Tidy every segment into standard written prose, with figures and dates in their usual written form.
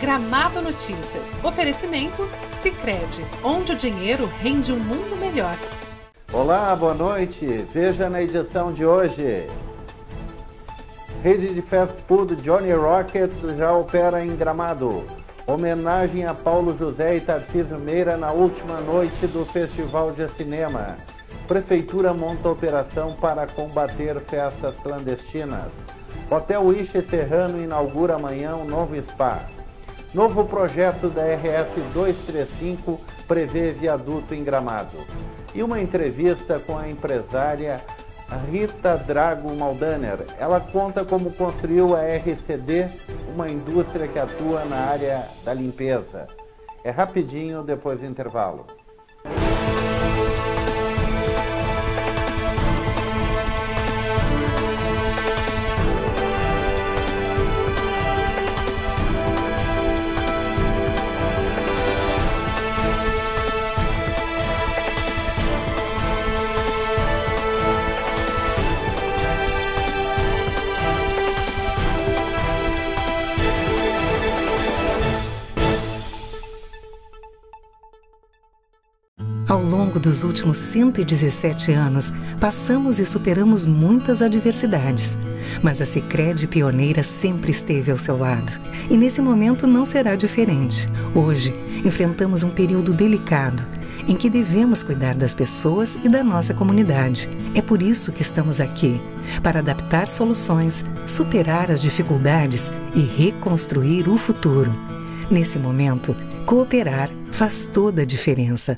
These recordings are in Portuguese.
Gramado Notícias. Oferecimento Sicredi, onde o dinheiro rende um mundo melhor. Olá, boa noite. Veja na edição de hoje. Rede de fast food Johnny Rockets já opera em Gramado. Homenagem a Paulo José e Tarcísio Meira na última noite do Festival de Cinema. Prefeitura monta operação para combater festas clandestinas. Hotel Wish Serrano inaugura amanhã um novo spa. Novo projeto da RS 235 prevê viaduto em Gramado. E uma entrevista com a empresária Rita Drago Maldaner. Ela conta como construiu a RCD, uma indústria que atua na área da limpeza. É rapidinho depois do intervalo. Ao longo dos últimos 117 anos, passamos e superamos muitas adversidades. Mas a Sicredi pioneira sempre esteve ao seu lado. E nesse momento não será diferente. Hoje, enfrentamos um período delicado, em que devemos cuidar das pessoas e da nossa comunidade. É por isso que estamos aqui, para adaptar soluções, superar as dificuldades e reconstruir o futuro. Nesse momento, cooperar faz toda a diferença.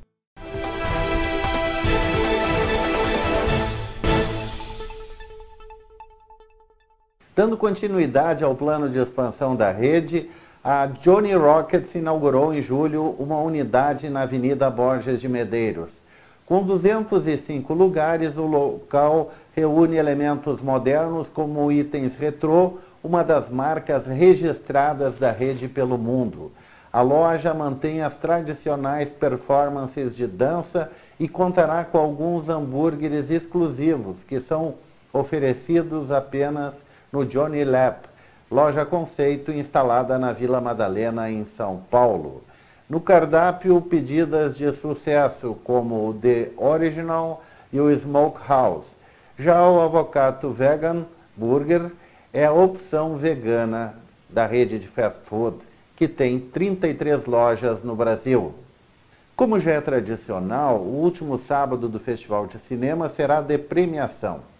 Dando continuidade ao plano de expansão da rede, a Johnny Rockets inaugurou em julho uma unidade na Avenida Borges de Medeiros. Com 205 lugares, o local reúne elementos modernos como itens retrô, uma das marcas registradas da rede pelo mundo. A loja mantém as tradicionais performances de dança e contará com alguns hambúrgueres exclusivos que são oferecidos apenas no Johnny Lab, loja conceito instalada na Vila Madalena, em São Paulo. No cardápio, pedidas de sucesso como o The Original e o Smokehouse. Já o Avocado Vegan Burger é a opção vegana da rede de fast food, que tem 33 lojas no Brasil. Como já é tradicional, o último sábado do Festival de Cinema será de premiação.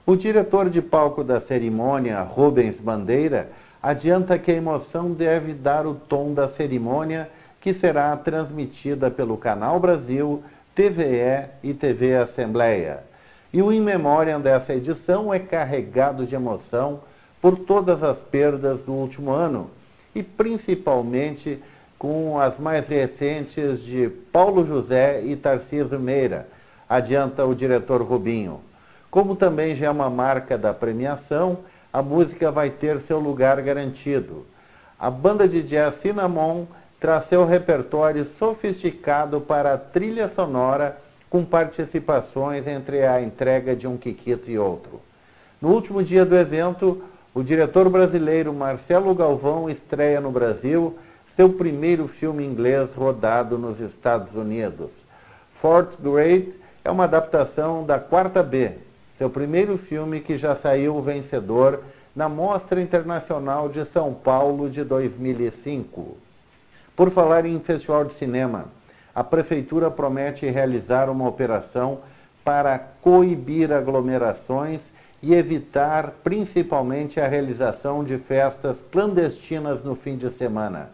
O diretor de palco da cerimônia, Rubens Bandeira, adianta que a emoção deve dar o tom da cerimônia, que será transmitida pelo Canal Brasil, TVE e TV Assembleia. E o In Memoriam dessa edição é carregado de emoção por todas as perdas do último ano, e principalmente com as mais recentes de Paulo José e Tarcísio Meira, adianta o diretor Rubinho. Como também já é uma marca da premiação, a música vai ter seu lugar garantido. A banda de jazz Cinnamon traz seu repertório sofisticado para a trilha sonora, com participações entre a entrega de um quiquito e outro. No último dia do evento, o diretor brasileiro Marcelo Galvão estreia no Brasil seu primeiro filme inglês rodado nos Estados Unidos. Fourth Grade é uma adaptação da Quarta B, seu primeiro filme que já saiu vencedor na Mostra Internacional de São Paulo de 2005. Por falar em Festival de Cinema, a Prefeitura promete realizar uma operação para coibir aglomerações e evitar principalmente a realização de festas clandestinas no fim de semana.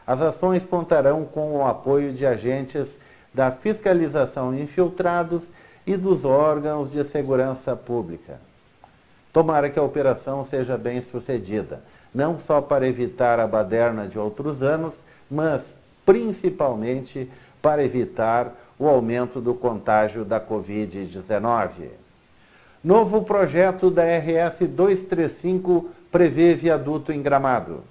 As ações contarão com o apoio de agentes da fiscalização infiltrados e dos órgãos de segurança pública. Tomara que a operação seja bem sucedida, não só para evitar a baderna de outros anos, mas principalmente para evitar o aumento do contágio da Covid-19. Novo projeto da RS 235 prevê viaduto em Gramado.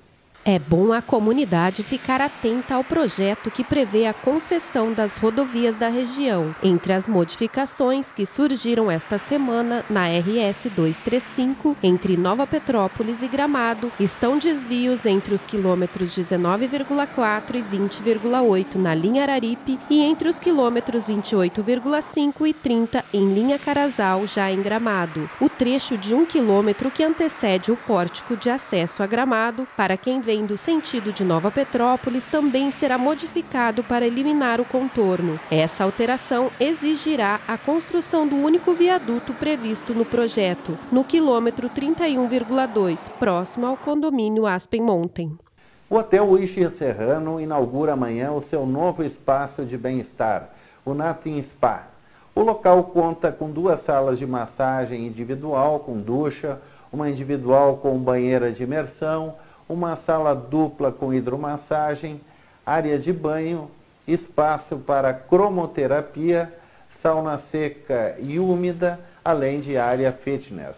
É bom a comunidade ficar atenta ao projeto que prevê a concessão das rodovias da região. Entre as modificações que surgiram esta semana na RS 235, entre Nova Petrópolis e Gramado, estão desvios entre os quilômetros 19,4 e 20,8 na linha Araripe e entre os quilômetros 28,5 e 30 em linha Carazal, já em Gramado. O trecho de 1 quilômetro que antecede o pórtico de acesso a Gramado, para quem vem do sentido de Nova Petrópolis, também será modificado para eliminar o contorno. Essa alteração exigirá a construção do único viaduto previsto no projeto, no quilômetro 31,2, próximo ao condomínio Aspen Mountain. O Hotel Wish Serrano inaugura amanhã o seu novo espaço de bem-estar, o Natin Spa. O local conta com 2 salas de massagem individual com ducha, uma individual com banheira de imersão, uma sala dupla com hidromassagem, área de banho, espaço para cromoterapia, sauna seca e úmida, além de área fitness.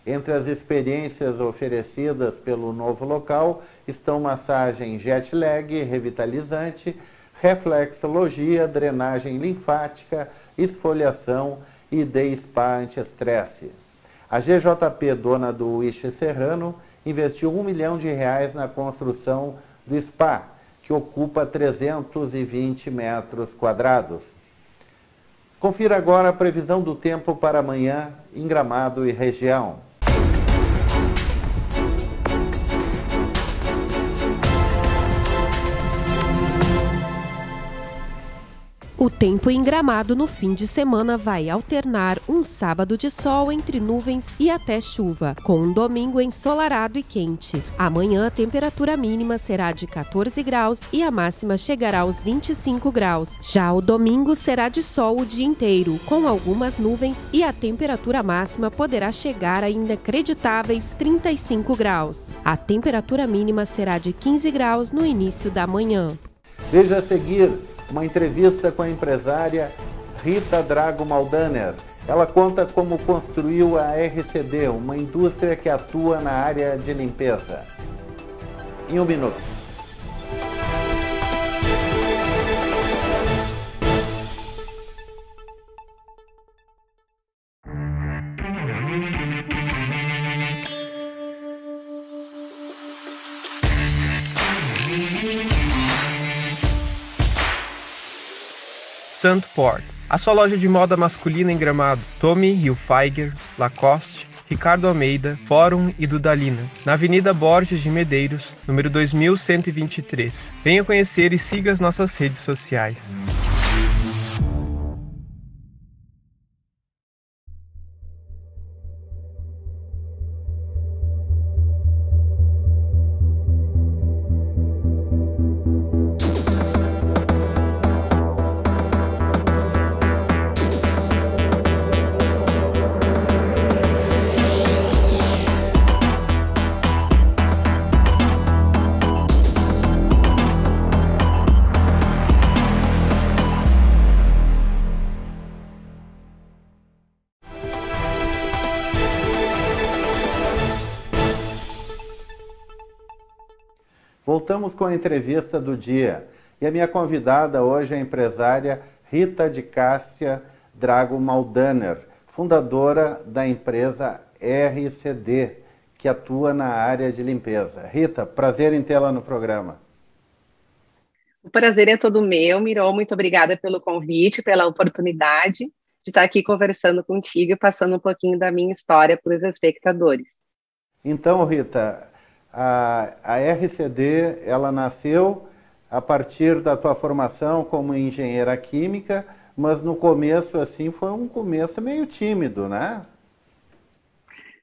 Entre as experiências oferecidas pelo novo local estão massagem jet lag revitalizante, reflexologia, drenagem linfática, esfoliação e day spa anti-estresse. A GJP, dona do Wish Serrano, investiu R$1 milhão na construção do spa, que ocupa 320 metros quadrados. Confira agora a previsão do tempo para amanhã em Gramado e região. O tempo em Gramado no fim de semana vai alternar um sábado de sol entre nuvens e até chuva, com um domingo ensolarado e quente. Amanhã a temperatura mínima será de 14 graus e a máxima chegará aos 25 graus. Já o domingo será de sol o dia inteiro, com algumas nuvens, e a temperatura máxima poderá chegar a inacreditáveis 35 graus. A temperatura mínima será de 15 graus no início da manhã. Veja a seguir uma entrevista com a empresária Rita Drago Maldaner. Ela conta como construiu a RCD, uma indústria que atua na área de limpeza. Em 1 minuto. Sandport, a sua loja de moda masculina em Gramado. Tommy Hilfiger, Lacoste, Ricardo Almeida, Fórum e Dudalina, na Avenida Borges de Medeiros, número 2123. Venha conhecer e siga as nossas redes sociais. Voltamos com a entrevista do dia. E a minha convidada hoje é a empresária Rita de Cássia Drago Maldaner, fundadora da empresa RCD, que atua na área de limpeza. Rita, prazer em tê-la no programa. O prazer é todo meu, Miron. Muito obrigada pelo convite, pela oportunidade de estar aqui conversando contigo e passando um pouquinho da minha história para os espectadores. Então, Rita, a RCD, ela nasceu a partir da tua formação como engenheira química, mas no começo, assim, foi um começo meio tímido, né?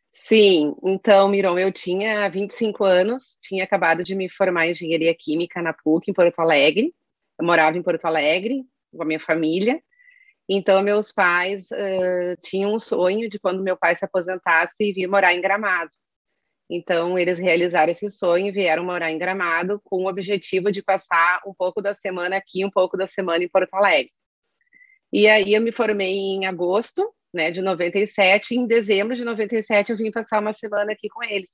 Sim, então, Miron, eu tinha 25 anos, tinha acabado de me formar em engenharia química na PUC, em Porto Alegre. Eu morava em Porto Alegre com a minha família. Então, meus pais tinham um sonho de quando meu pai se aposentasse vir morar em Gramado. Então, eles realizaram esse sonho e vieram morar em Gramado com o objetivo de passar um pouco da semana aqui, um pouco da semana em Porto Alegre. E aí eu me formei em agosto, né, de 97, e em dezembro de 97 eu vim passar uma semana aqui com eles.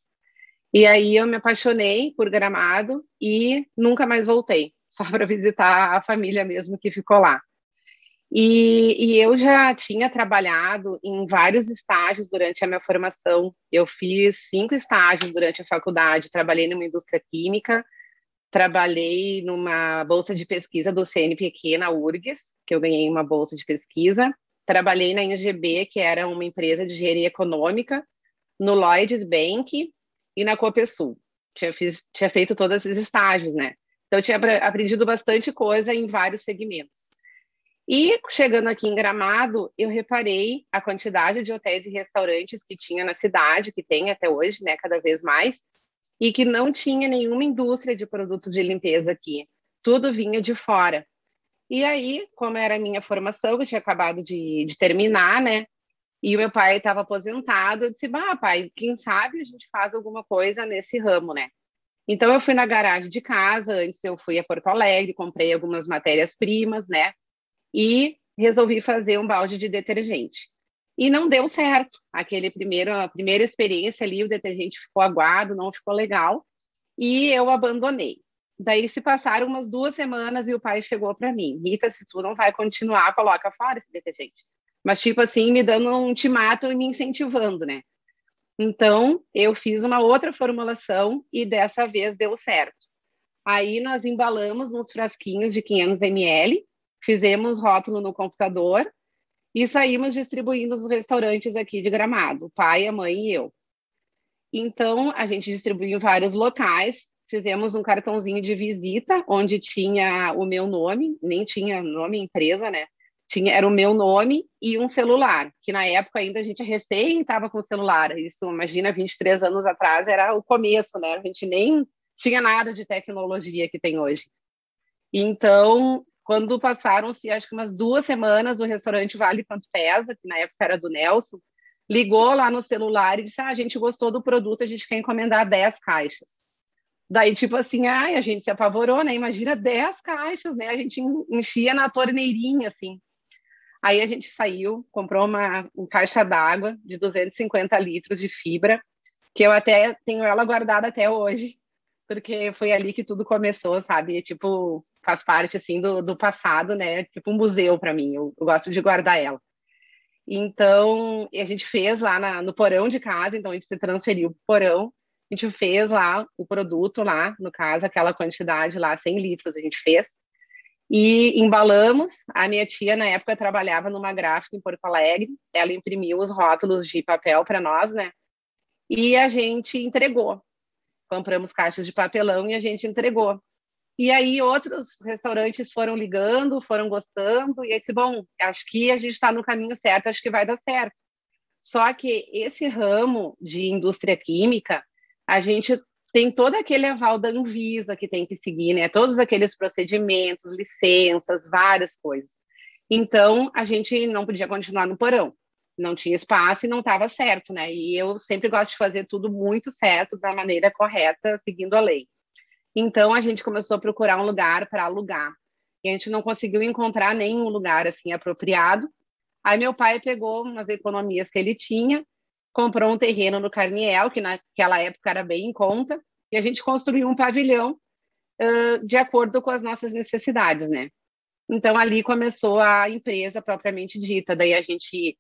E aí eu me apaixonei por Gramado e nunca mais voltei, só para visitar a família mesmo que ficou lá. E eu já tinha trabalhado em vários estágios durante a minha formação. Eu fiz 5 estágios durante a faculdade. Trabalhei numa indústria química, trabalhei numa bolsa de pesquisa do CNPq na URGS, que eu ganhei uma bolsa de pesquisa. Trabalhei na INGB, que era uma empresa de engenharia econômica, no Lloyds Bank e na Copesul. Tinha feito todos esses estágios, né? Então, eu tinha aprendido bastante coisa em vários segmentos. E chegando aqui em Gramado, eu reparei a quantidade de hotéis e restaurantes que tinha na cidade, que tem até hoje, né, cada vez mais, e que não tinha nenhuma indústria de produtos de limpeza aqui. Tudo vinha de fora. E aí, como era a minha formação, eu tinha acabado de terminar, né, e o meu pai estava aposentado, eu disse, pai, quem sabe a gente faz alguma coisa nesse ramo, né? Então, eu fui na garagem de casa, antes eu fui a Porto Alegre, comprei algumas matérias-primas, né, e resolvi fazer um balde de detergente. E não deu certo. A primeira experiência ali, o detergente ficou aguado, não ficou legal, e eu abandonei. Daí se passaram umas 2 semanas e o pai chegou para mim, Rita, se tu não vai continuar, coloca fora esse detergente. Mas tipo assim, me dando um ultimato e me incentivando, né? Então, eu fiz uma outra formulação e dessa vez deu certo. Aí nós embalamos nos frasquinhos de 500 ml, fizemos rótulo no computador e saímos distribuindo nos restaurantes aqui de Gramado, o pai, a mãe e eu. Então, a gente distribuiu em vários locais, fizemos um cartãozinho de visita, onde tinha o meu nome, nem tinha nome empresa, né? Era o meu nome e um celular, que na época ainda a gente recém estava com celular. Isso, imagina, 23 anos atrás era o começo, né? A gente nem tinha nada de tecnologia que tem hoje. Então, quando passaram-se, acho que umas 2 semanas, o restaurante Vale Quanto Pesa, que na época era do Nelson, ligou lá no celular e disse, a gente gostou do produto, a gente quer encomendar 10 caixas. Daí, tipo assim, a gente se apavorou, né? Imagina 10 caixas, né? A gente enchia na torneirinha, assim. Aí a gente saiu, comprou uma caixa d'água de 250 litros de fibra, que eu até tenho ela guardada até hoje, porque foi ali que tudo começou, sabe? Tipo, faz parte, assim, do passado, né? Tipo um museu para mim, eu gosto de guardar ela. Então, a gente fez lá no porão de casa, então a gente se transferiu para o porão, a gente fez lá o produto lá, no caso, aquela quantidade lá, 100 litros a gente fez, e embalamos. A minha tia, na época, trabalhava numa gráfica em Porto Alegre, ela imprimiu os rótulos de papel para nós, né? E a gente entregou. Compramos caixas de papelão e a gente entregou. E aí outros restaurantes foram ligando, foram gostando, e eu disse, bom, acho que a gente está no caminho certo, acho que vai dar certo. Só que esse ramo de indústria química, a gente tem todo aquele aval da Anvisa que tem que seguir, né? Todos aqueles procedimentos, licenças, várias coisas. Então, a gente não podia continuar no porão. Não tinha espaço e não estava certo, né? E eu sempre gosto de fazer tudo muito certo, da maneira correta, seguindo a lei. Então, a gente começou a procurar um lugar para alugar. E a gente não conseguiu encontrar nenhum lugar, assim, apropriado. Aí, meu pai pegou umas economias que ele tinha, comprou um terreno no Carniel, que naquela época era bem em conta, e a gente construiu um pavilhão de acordo com as nossas necessidades, né? Então, ali começou a empresa propriamente dita. Daí, a gente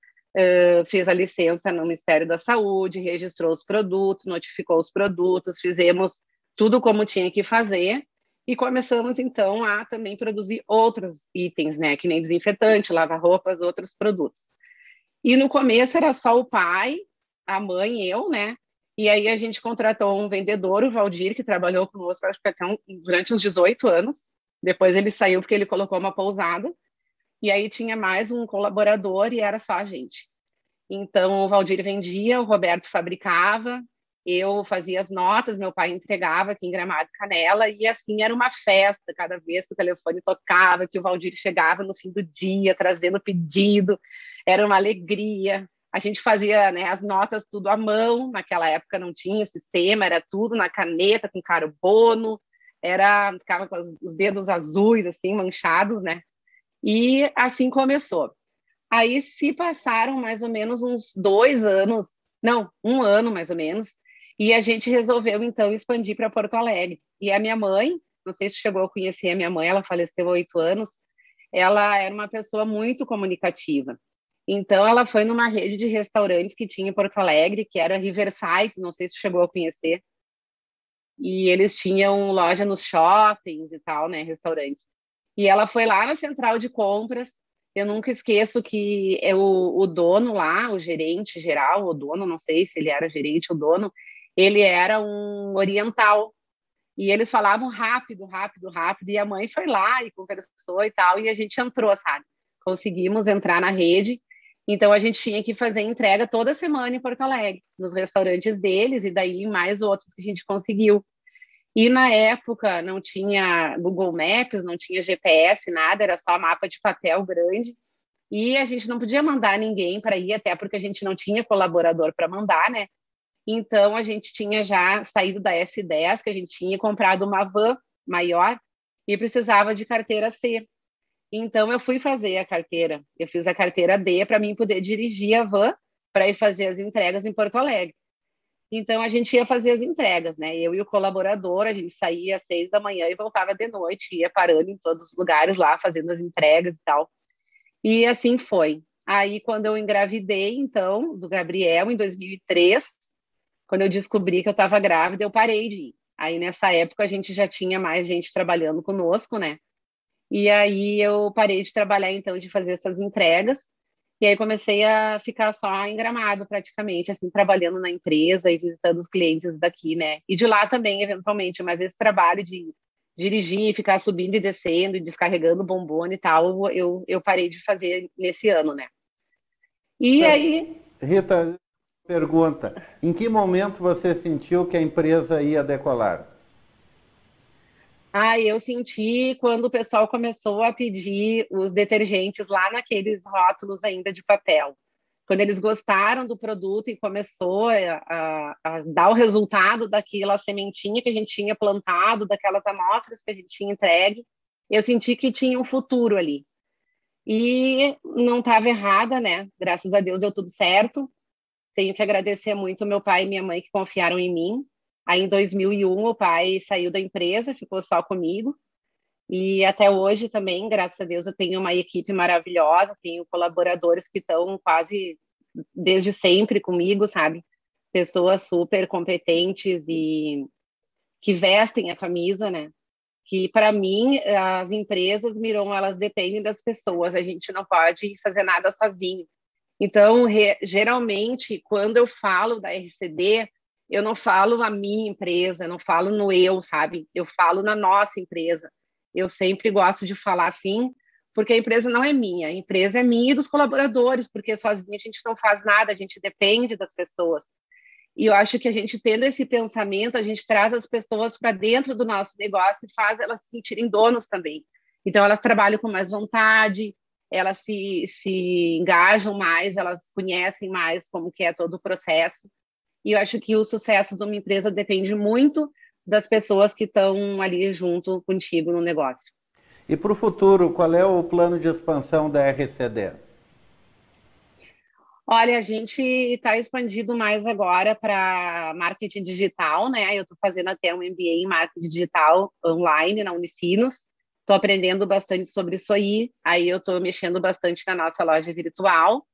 fez a licença no Ministério da Saúde, registrou os produtos, notificou os produtos, fizemos tudo como tinha que fazer, e começamos, então, a também produzir outros itens, né? Que nem desinfetante, lava-roupas, outros produtos. E no começo era só o pai, a mãe e eu, né? E aí a gente contratou um vendedor, o Valdir, que trabalhou conosco acho que até durante uns 18 anos. Depois ele saiu porque ele colocou uma pousada. E aí tinha mais um colaborador e era só a gente. Então o Valdir vendia, o Roberto fabricava, eu fazia as notas, meu pai entregava aqui em Gramado e Canela, e assim era uma festa cada vez que o telefone tocava, que o Valdir chegava no fim do dia trazendo pedido, era uma alegria. A gente fazia, né, as notas tudo à mão, naquela época não tinha sistema, era tudo na caneta, com carbono, ficava com os dedos azuis, assim, manchados, né? E assim começou. Aí se passaram mais ou menos uns 2 anos, não, 1 ano mais ou menos, E a gente resolveu, então, expandir para Porto Alegre. E a minha mãe, não sei se chegou a conhecer a minha mãe, ela faleceu há 8 anos, ela era uma pessoa muito comunicativa. Então, ela foi numa rede de restaurantes que tinha em Porto Alegre, que era Riverside, não sei se chegou a conhecer. E eles tinham loja nos shoppings e tal, né, restaurantes. E ela foi lá na central de compras. Eu nunca esqueço que o dono lá, o gerente geral, o dono, não sei se ele era gerente ou dono, ele era um oriental. E eles falavam rápido, rápido, rápido. E a mãe foi lá e conversou e tal. E a gente entrou, sabe? Conseguimos entrar na rede. Então a gente tinha que fazer entrega toda semana em Porto Alegre, nos restaurantes deles, e daí mais outros que a gente conseguiu. E na época não tinha Google Maps, não tinha GPS, nada, era só mapa de papel grande. E a gente não podia mandar ninguém para ir, até porque a gente não tinha colaborador para mandar, né? Então a gente tinha já saído da S10, que a gente tinha comprado uma van maior e precisava de carteira C. Então eu fui fazer a carteira. Eu fiz a carteira D para mim poder dirigir a van para ir fazer as entregas em Porto Alegre. Então a gente ia fazer as entregas, né? Eu e o colaborador, a gente saía às 6 da manhã e voltava de noite, ia parando em todos os lugares lá, fazendo as entregas e tal. E assim foi. Aí, quando eu engravidei, então, do Gabriel, em 2003, quando eu descobri que eu estava grávida, eu parei de ir. Aí, nessa época, a gente já tinha mais gente trabalhando conosco, né? E aí, eu parei de trabalhar, então, de fazer essas entregas. E aí, comecei a ficar só em Gramado, praticamente, assim, trabalhando na empresa e visitando os clientes daqui, né? E de lá também, eventualmente, mas esse trabalho de dirigir, ficar subindo e descendo e descarregando bombona e tal, eu parei de fazer nesse ano, né? E Então, aí... Rita, pergunta, em que momento você sentiu que a empresa ia decolar? Eu senti quando o pessoal começou a pedir os detergentes lá naqueles rótulos ainda de papel. Quando eles gostaram do produto e começou a dar o resultado daquela sementinha que a gente tinha plantado, daquelas amostras que a gente tinha entregue, eu senti que tinha um futuro ali. E não estava errada, né? Graças a Deus deu tudo certo. Tenho que agradecer muito meu pai e minha mãe que confiaram em mim. Aí, em 2001, o pai saiu da empresa, ficou só comigo. E até hoje também, graças a Deus, eu tenho uma equipe maravilhosa, tenho colaboradores que estão quase desde sempre comigo, sabe? Pessoas super competentes e que vestem a camisa, né? Que para mim, as empresas, Miron, elas dependem das pessoas, a gente não pode fazer nada sozinho. Então, geralmente, quando eu falo da RCD, eu não falo a minha empresa, eu não falo no eu, sabe? Eu falo na nossa empresa. Eu sempre gosto de falar assim, porque a empresa não é minha, a empresa é minha e dos colaboradores, porque sozinha a gente não faz nada, a gente depende das pessoas. E eu acho que a gente tendo esse pensamento, a gente traz as pessoas para dentro do nosso negócio e faz elas se sentirem donos também. Então, elas trabalham com mais vontade, elas se engajam mais, elas conhecem mais como que é todo o processo. E eu acho que o sucesso de uma empresa depende muito das pessoas que estão ali junto contigo no negócio. E para o futuro, qual é o plano de expansão da RCD? Olha, a gente está expandindo mais agora para marketing digital, né? Eu estou fazendo até um MBA em marketing digital online na Unicinos. Estou aprendendo bastante sobre isso aí. Aí eu estou mexendo bastante na nossa loja virtual.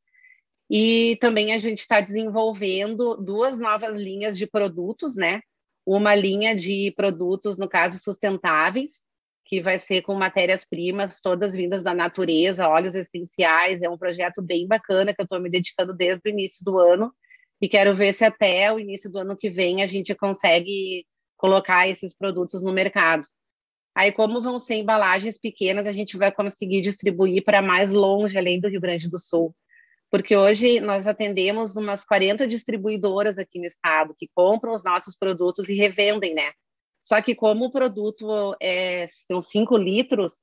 E também a gente está desenvolvendo 2 novas linhas de produtos, né? Uma linha de produtos, no caso, sustentáveis, que vai ser com matérias-primas, todas vindas da natureza, óleos essenciais. É um projeto bem bacana que eu estou me dedicando desde o início do ano e quero ver se até o início do ano que vem a gente consegue colocar esses produtos no mercado. Aí, como vão ser embalagens pequenas, a gente vai conseguir distribuir para mais longe, além do Rio Grande do Sul. Porque hoje nós atendemos umas 40 distribuidoras aqui no estado que compram os nossos produtos e revendem, né? Só que como o produto são 5 litros,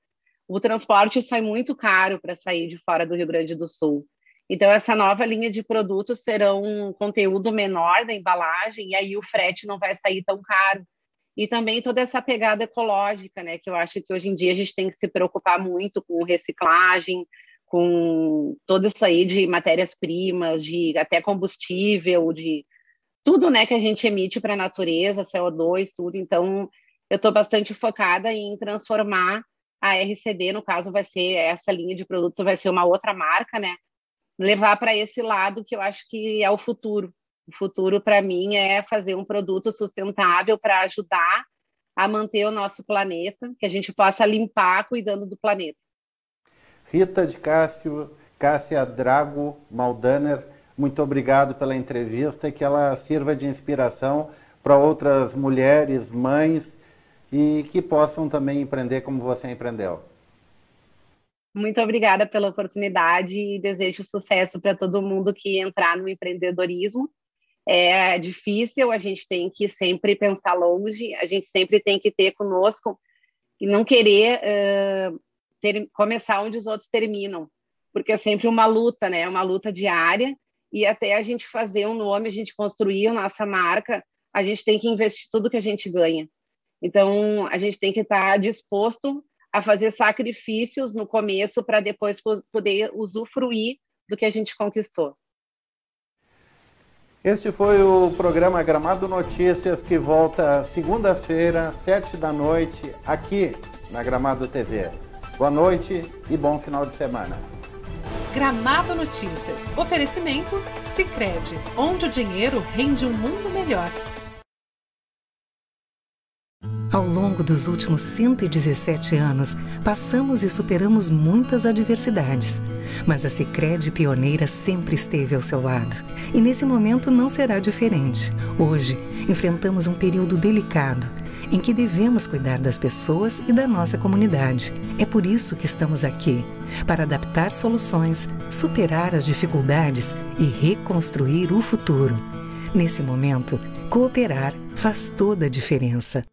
o transporte sai muito caro para sair de fora do Rio Grande do Sul. Então, essa nova linha de produtos serão um conteúdo menor da embalagem e aí o frete não vai sair tão caro. E também toda essa pegada ecológica, né? Que eu acho que hoje em dia a gente tem que se preocupar muito com reciclagem, com tudo isso aí de matérias-primas, de até combustível, de tudo, né, que a gente emite para a natureza, CO2, tudo. Então, eu estou bastante focada em transformar a RCD, no caso vai ser essa linha de produtos, vai ser uma outra marca, né? Levar para esse lado que eu acho que é o futuro. O futuro, para mim, é fazer um produto sustentável para ajudar a manter o nosso planeta, que a gente possa limpar cuidando do planeta. Rita de Cássia Drago Maldaner, muito obrigado pela entrevista e que ela sirva de inspiração para outras mulheres, mães e que possam também empreender como você empreendeu. Muito obrigada pela oportunidade e desejo sucesso para todo mundo que entrar no empreendedorismo. É difícil, a gente tem que sempre pensar longe, a gente sempre tem que ter conosco e não querer começar onde os outros terminam, porque é sempre uma luta, né? Uma luta diária. E até a gente fazer um nome, a gente construir a nossa marca, a gente tem que investir tudo que a gente ganha. Então, a gente tem que estar disposto a fazer sacrifícios no começo para depois poder usufruir do que a gente conquistou. Este foi o programa Gramado Notícias, que volta segunda-feira, 19h, aqui na Gramado TV. Boa noite e bom final de semana. Gramado Notícias. Oferecimento Sicredi, onde o dinheiro rende um mundo melhor. Ao longo dos últimos 117 anos, passamos e superamos muitas adversidades. Mas a Sicredi pioneira sempre esteve ao seu lado. E nesse momento não será diferente. Hoje, enfrentamos um período delicado, em que devemos cuidar das pessoas e da nossa comunidade. É por isso que estamos aqui, para adaptar soluções, superar as dificuldades e reconstruir o futuro. Nesse momento, cooperar faz toda a diferença.